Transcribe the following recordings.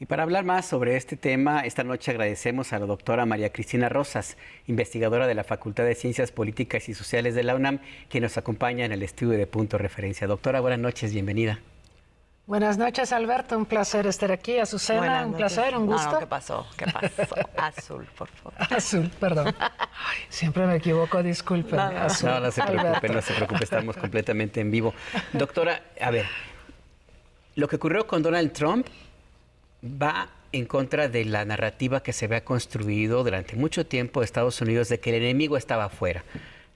Y para hablar más sobre este tema, esta noche agradecemos a la doctora María Cristina Rosas, investigadora de la Facultad de Ciencias Políticas y Sociales de la UNAM, quien nos acompaña en el estudio de Punto Referencia. Doctora, buenas noches, bienvenida. Buenas noches, Alberto. Un placer estar aquí. Azucena, un placer, un gusto. No, ¿qué pasó? ¿Qué pasó? Azul, por favor. Azul, perdón. Ay, siempre me equivoco, disculpen. Azul. No se preocupe, no se preocupe, estamos completamente en vivo. Doctora, a ver, lo que ocurrió con Donald Trump va en contra de la narrativa que se había construido durante mucho tiempo en Estados Unidos de que el enemigo estaba afuera,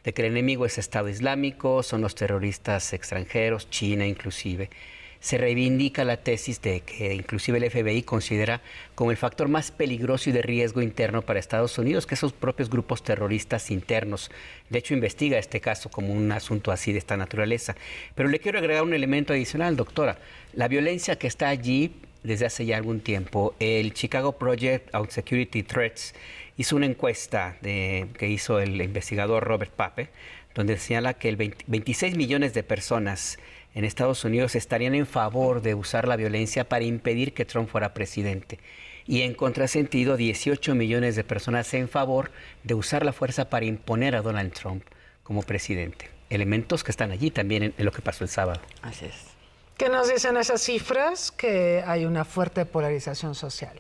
de que el enemigo es Estado Islámico, son los terroristas extranjeros, China inclusive. Se reivindica la tesis de que inclusive el FBI considera como el factor más peligroso y de riesgo interno para Estados Unidos, que esos propios grupos terroristas internos. De hecho, investiga este caso como un asunto así de esta naturaleza. Pero le quiero agregar un elemento adicional, doctora. La violencia que está allí desde hace ya algún tiempo, el Chicago Project on Security Threats hizo una encuesta que hizo el investigador Robert Pape, donde señala que 26 millones de personas en Estados Unidos estarían en favor de usar la violencia para impedir que Trump fuera presidente. Y en contrasentido, 18 millones de personas en favor de usar la fuerza para imponer a Donald Trump como presidente. Elementos que están allí también en lo que pasó el sábado. Así es. ¿Qué nos dicen esas cifras? Que hay una fuerte polarización social.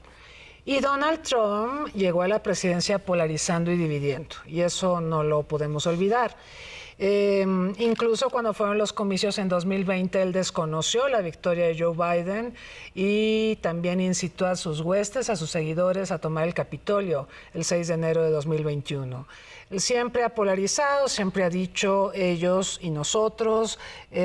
Y Donald Trump llegó a la presidencia polarizando y dividiendo. Y eso no lo podemos olvidar. Incluso cuando fueron los comicios en 2020, él desconoció la victoria de Joe Biden y también incitó a sus huestes, a sus seguidores, a tomar el Capitolio el 6 de enero de 2021. Él siempre ha polarizado, siempre ha dicho ellos y nosotros,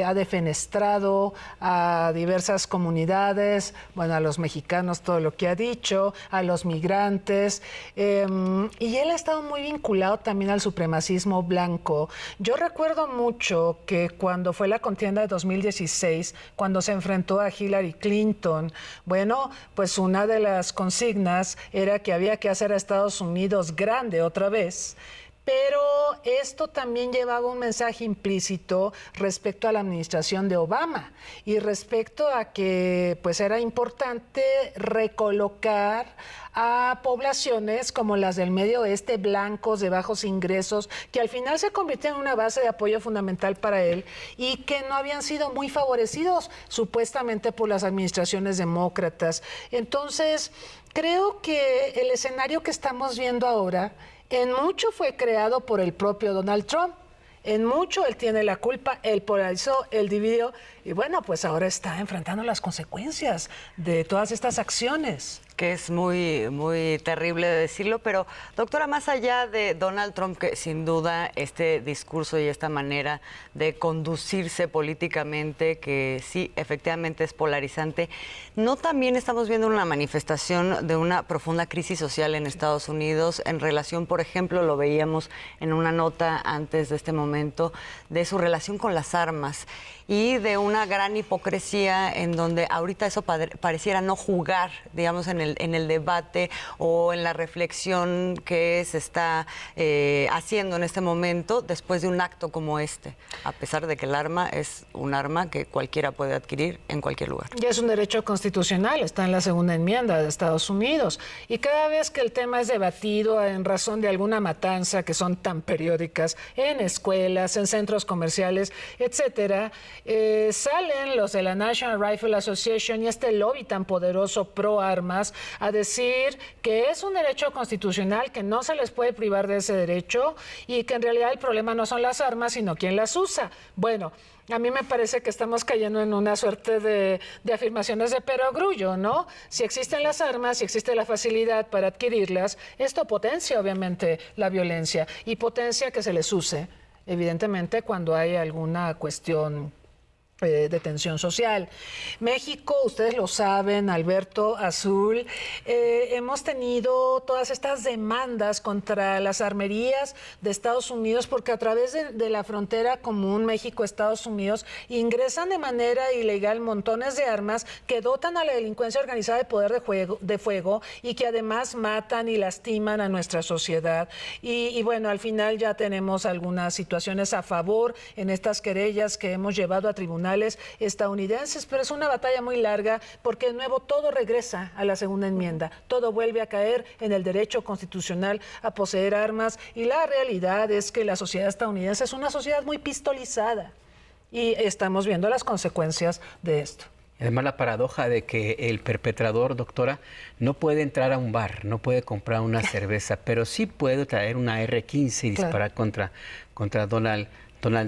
ha defenestrado a diversas comunidades, bueno, a los mexicanos todo lo que ha dicho, a los migrantes, y él ha estado muy vinculado también al supremacismo blanco. Yo recuerdo mucho que cuando fue la contienda de 2016, cuando se enfrentó a Hillary Clinton, bueno, pues una de las consignas era que había que hacer a Estados Unidos grande otra vez. Pero esto también llevaba un mensaje implícito respecto a la administración de Obama y respecto a que pues era importante recolocar a poblaciones como las del Medio Oeste, blancos, de bajos ingresos, que al final se convirtieron en una base de apoyo fundamental para él y que no habían sido muy favorecidos supuestamente por las administraciones demócratas. Entonces, creo que el escenario que estamos viendo ahora en mucho fue creado por el propio Donald Trump. En mucho él tiene la culpa, él polarizó, él dividió y bueno, pues ahora está enfrentando las consecuencias de todas estas acciones. Que es muy, muy terrible de decirlo, pero doctora, más allá de Donald Trump, que sin duda este discurso y esta manera de conducirse políticamente, que sí, efectivamente es polarizante, ¿no también estamos viendo una manifestación de una profunda crisis social en Estados Unidos en relación, por ejemplo, lo veíamos en una nota antes de este momento, de su relación con las armas y de una gran hipocresía en donde ahorita eso pareciera no jugar, digamos, en el debate o en la reflexión que se está haciendo en este momento después de un acto como este, a pesar de que el arma es un arma que cualquiera puede adquirir en cualquier lugar. Y es un derecho constitucional, está en la segunda enmienda de Estados Unidos. Y cada vez que el tema es debatido en razón de alguna matanza, que son tan periódicas, en escuelas, en centros comerciales, etcétera, salen los de la National Rifle Association y este lobby tan poderoso pro armas a decir que es un derecho constitucional, que no se les puede privar de ese derecho y que en realidad el problema no son las armas, sino quién las usa. Bueno, a mí me parece que estamos cayendo en una suerte de afirmaciones de perogrullo, ¿no? Si existen las armas, si existe la facilidad para adquirirlas, esto potencia obviamente la violencia y potencia que se les use, evidentemente, cuando hay alguna cuestión de tensión social. México, ustedes lo saben, Alberto, Azul, hemos tenido todas estas demandas contra las armerías de Estados Unidos porque a través de la frontera común México-Estados Unidos ingresan de manera ilegal montones de armas que dotan a la delincuencia organizada de poder de fuego y que además matan y lastiman a nuestra sociedad. Y bueno, al final ya tenemos algunas situaciones a favor en estas querellas que hemos llevado a tribunales constitucionales estadounidenses, pero es una batalla muy larga porque de nuevo todo regresa a la segunda enmienda, todo vuelve a caer en el derecho constitucional a poseer armas y la realidad es que la sociedad estadounidense es una sociedad muy pistolizada y estamos viendo las consecuencias de esto. Además, la paradoja de que el perpetrador, doctora, no puede entrar a un bar, no puede comprar una cerveza, pero sí puede traer una R-15 y disparar contra Donald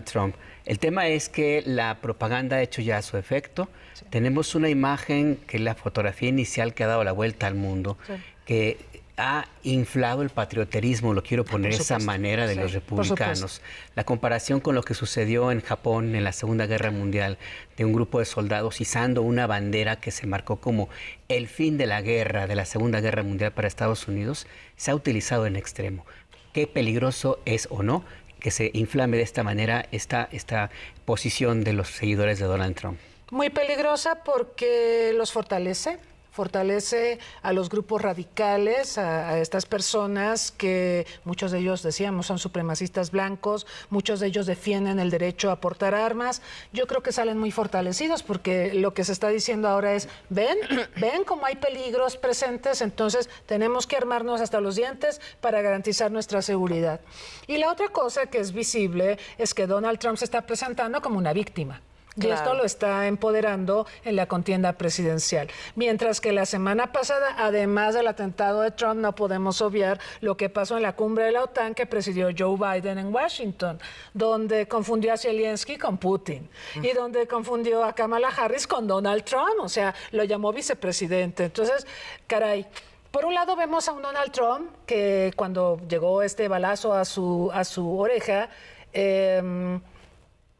Trump. El tema es que la propaganda ha hecho ya su efecto. Sí. Tenemos una imagen que es la fotografía inicial que ha dado la vuelta al mundo, sí, que ha inflado el patrioterismo, lo quiero poner de esa manera, de los republicanos. La comparación con lo que sucedió en Japón en la Segunda Guerra Mundial, de un grupo de soldados izando una bandera que se marcó como el fin de la guerra, de la Segunda Guerra Mundial para Estados Unidos, se ha utilizado en extremo. ¿Qué peligroso es o no que se inflame de esta manera esta posición de los seguidores de Donald Trump? Muy peligrosa porque los fortalece a los grupos radicales, a estas personas que muchos de ellos, decíamos, son supremacistas blancos, muchos de ellos defienden el derecho a portar armas. Yo creo que salen muy fortalecidos porque lo que se está diciendo ahora es, ven cómo hay peligros presentes, entonces tenemos que armarnos hasta los dientes para garantizar nuestra seguridad. Y la otra cosa que es visible es que Donald Trump se está presentando como una víctima. Y esto lo está empoderando en la contienda presidencial. Mientras que la semana pasada, además del atentado de Trump, no podemos obviar lo que pasó en la cumbre de la OTAN que presidió Joe Biden en Washington, donde confundió a Zelensky con Putin y donde confundió a Kamala Harris con Donald Trump, o sea, lo llamó vicepresidente. Entonces, caray. Por un lado vemos a un Donald Trump que cuando llegó este balazo a su oreja, se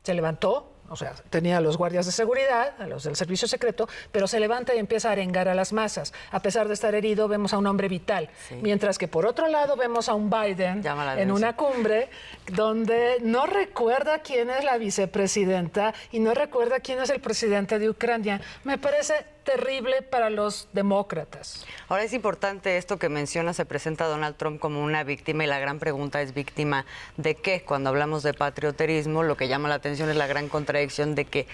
levantó. O sea, tenía a los guardias de seguridad, a los del servicio secreto, pero se levanta y empieza a arengar a las masas. A pesar de estar herido, vemos a un hombre vital. Sí. Mientras que por otro lado vemos a un Biden en una cumbre donde no recuerda quién es la vicepresidenta y no recuerda quién es el presidente de Ucrania. Me parece terrible para los demócratas. Ahora es importante esto que menciona, se presenta a Donald Trump como una víctima y la gran pregunta es ¿víctima de qué? Cuando hablamos de patrioterismo, lo que llama la atención es la gran contradicción de que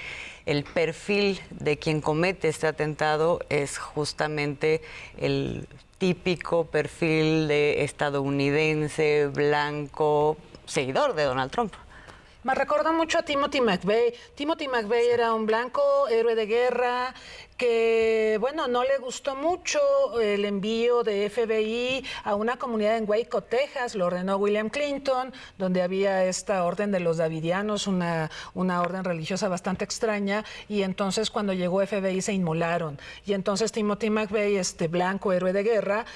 el perfil de quien comete este atentado es justamente el típico perfil de estadounidense, blanco, seguidor de Donald Trump. Me recuerda mucho a Timothy McVeigh. Timothy McVeigh era un blanco, héroe de guerra, que, bueno, no le gustó mucho el envío de FBI a una comunidad en Waco, Texas, lo ordenó William Clinton, donde había esta orden de los davidianos, una orden religiosa bastante extraña, y entonces cuando llegó FBI se inmolaron. Y entonces Timothy McVeigh, este blanco héroe de guerra,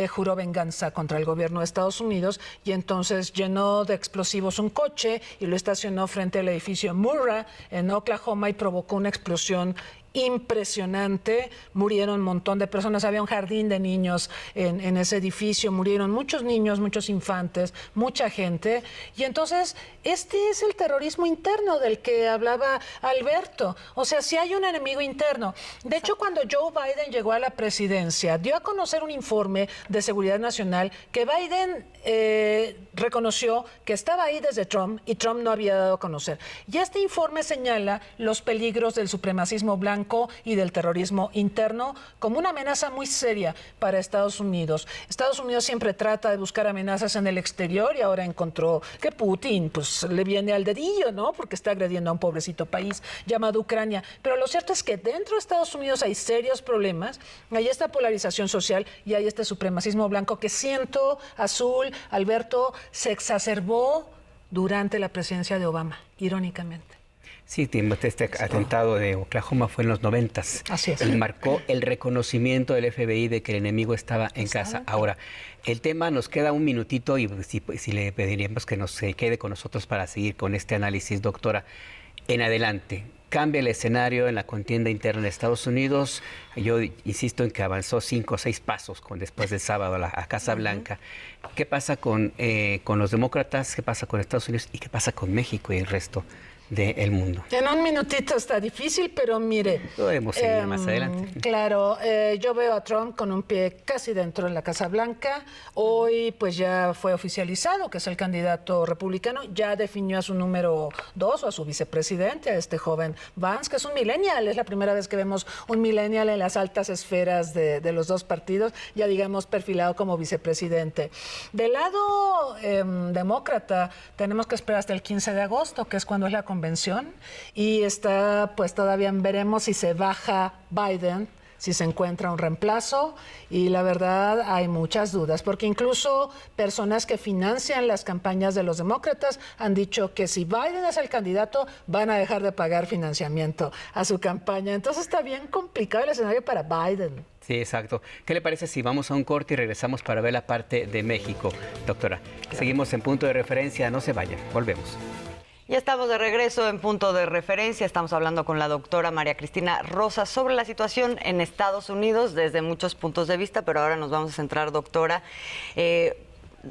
juró venganza contra el gobierno de Estados Unidos, y entonces llenó de explosivos un coche y lo estacionó frente al edificio Murrah en Oklahoma y provocó una explosión impresionante. Murieron un montón de personas, había un jardín de niños en ese edificio, murieron muchos niños, muchos infantes, mucha gente. Y entonces este es el terrorismo interno del que hablaba Alberto. O sea, si hay un enemigo interno. De hecho, cuando Joe Biden llegó a la presidencia, dio a conocer un informe de seguridad nacional que Biden reconoció que estaba ahí desde Trump y Trump no había dado a conocer. Y este informe señala los peligros del supremacismo blanco y del terrorismo interno como una amenaza muy seria para Estados Unidos. Estados Unidos siempre trata de buscar amenazas en el exterior y ahora encontró que Putin pues le viene al dedillo, ¿no? Porque está agrediendo a un pobrecito país llamado Ucrania. Pero lo cierto es que dentro de Estados Unidos hay serios problemas, hay esta polarización social y hay este supremacismo blanco que siento, Azul, Alberto, se exacerbó durante la presidencia de Obama, irónicamente. Sí, este atentado de Oklahoma fue en los 90s. Así es. Y marcó el reconocimiento del FBI de que el enemigo estaba en casa. Ahora, el tema nos queda un minutito y si le pediríamos que nos quede con nosotros para seguir con este análisis, doctora. En adelante, cambia el escenario en la contienda interna de Estados Unidos. Yo insisto en que avanzó 5 o 6 pasos después del sábado a Casa Blanca. ¿Qué pasa con los demócratas? ¿Qué pasa con Estados Unidos? ¿Y qué pasa con México y el resto del mundo. En un minutito está difícil, pero mire. Podemos seguir más adelante. Claro, yo veo a Trump con un pie casi dentro de la Casa Blanca. Hoy pues ya fue oficializado que es el candidato republicano. Ya definió a su número 2 o a su vicepresidente, a este joven Vance, que es un millennial. Es la primera vez que vemos un millennial en las altas esferas de los dos partidos, ya digamos perfilado como vicepresidente. Del lado demócrata tenemos que esperar hasta el 15 de agosto, que es cuando es la convención, y está, pues todavía veremos si se baja Biden, si se encuentra un reemplazo, y la verdad hay muchas dudas, porque incluso personas que financian las campañas de los demócratas han dicho que si Biden es el candidato, van a dejar de pagar financiamiento a su campaña. Entonces está bien complicado el escenario para Biden. Sí, exacto. ¿Qué le parece si vamos a un corte y regresamos para ver la parte de México, doctora? Seguimos en Punto de Referencia, no se vayan, volvemos. Ya estamos de regreso en Punto de Referencia. Estamos hablando con la doctora María Cristina Rosas sobre la situación en Estados Unidos desde muchos puntos de vista, pero ahora nos vamos a centrar, doctora.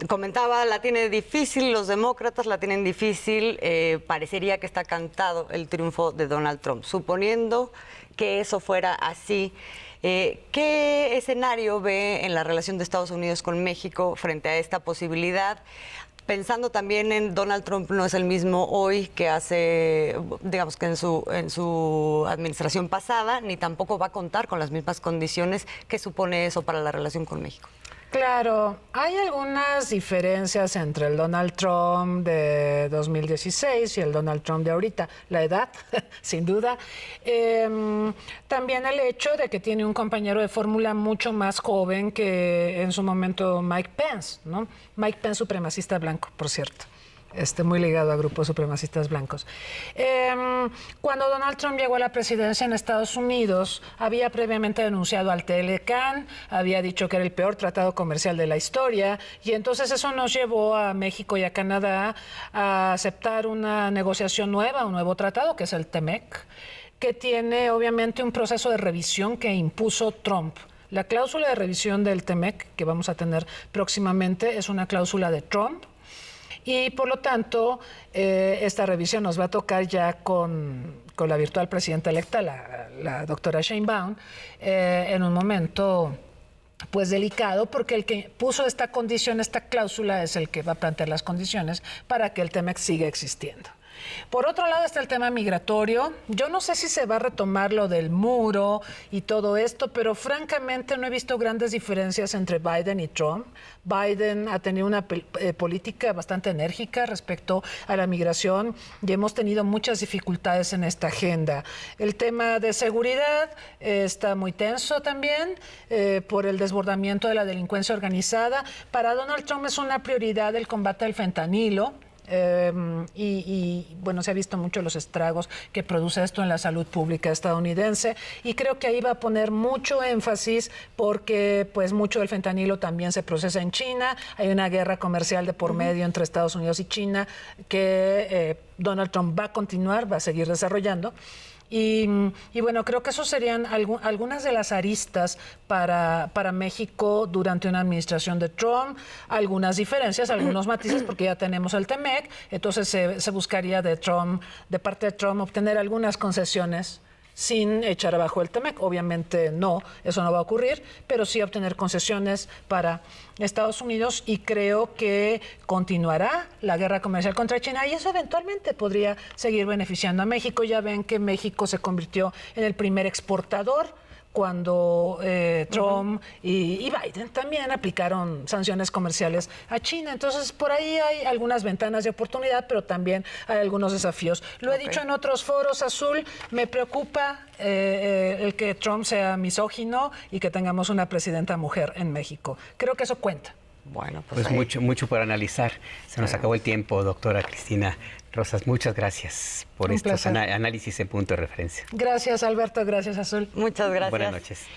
Comentaba, la tiene difícil, los demócratas la tienen difícil. Parecería que está cantado el triunfo de Donald Trump. Suponiendo que eso fuera así, ¿qué escenario ve en la relación de Estados Unidos con México frente a esta posibilidad? Pensando también en Donald Trump no es el mismo hoy que hace, digamos que en su administración pasada, ni tampoco va a contar con las mismas condiciones. ¿Qué supone eso para la relación con México? Claro, hay algunas diferencias entre el Donald Trump de 2016 y el Donald Trump de ahorita. La edad, sin duda. También el hecho de que tiene un compañero de fórmula mucho más joven que en su momento Mike Pence, ¿no? Mike Pence, supremacista blanco, por cierto. Muy ligado a grupos supremacistas blancos. Cuando Donald Trump llegó a la presidencia en Estados Unidos, había previamente denunciado al Telecán, había dicho que era el peor tratado comercial de la historia, y entonces eso nos llevó a México y a Canadá a aceptar una negociación nueva, un nuevo tratado, que es el TEMEC, que tiene obviamente un proceso de revisión que impuso Trump. La cláusula de revisión del TEMEC, que vamos a tener próximamente, es una cláusula de Trump. Y por lo tanto, esta revisión nos va a tocar ya con la virtual presidenta electa, la doctora Sheinbaum, en un momento pues delicado, porque el que puso esta condición, esta cláusula, es el que va a plantear las condiciones para que el TEMEC siga existiendo. Por otro lado está el tema migratorio. Yo no sé si se va a retomar lo del muro y todo esto, pero francamente no he visto grandes diferencias entre Biden y Trump. Biden ha tenido una política bastante enérgica respecto a la migración y hemos tenido muchas dificultades en esta agenda. El tema de seguridad está muy tenso también por el desbordamiento de la delincuencia organizada. Para Donald Trump es una prioridad el combate al fentanilo. Bueno, se ha visto mucho los estragos que produce esto en la salud pública estadounidense, y creo que ahí va a poner mucho énfasis porque pues mucho del fentanilo también se procesa en China. Hay una guerra comercial de por medio entre Estados Unidos y China que Donald Trump va a continuar, va a seguir desarrollando. Y bueno, creo que eso serían algunas de las aristas para México durante una administración de Trump. Algunas diferencias, algunos matices, porque ya tenemos el TEMEC, entonces se buscaría de parte de Trump, obtener algunas concesiones sin echar abajo el TEMEC. Obviamente no, eso no va a ocurrir, pero sí obtener concesiones para Estados Unidos, y creo que continuará la guerra comercial contra China y eso eventualmente podría seguir beneficiando a México. Ya ven que México se convirtió en el primer exportador cuando Trump y Biden también aplicaron sanciones comerciales a China. Entonces, por ahí hay algunas ventanas de oportunidad, pero también hay algunos desafíos. Lo he dicho en otros foros, Azul, me preocupa el que Trump sea misógino y que tengamos una presidenta mujer en México. Creo que eso cuenta. Bueno, pues mucho por analizar. Se nos acabó el tiempo, doctora Cristina Rosas. Muchas gracias por estos análisis en Punto de Referencia. Gracias, Alberto. Gracias, Azul. Muchas gracias. Buenas noches.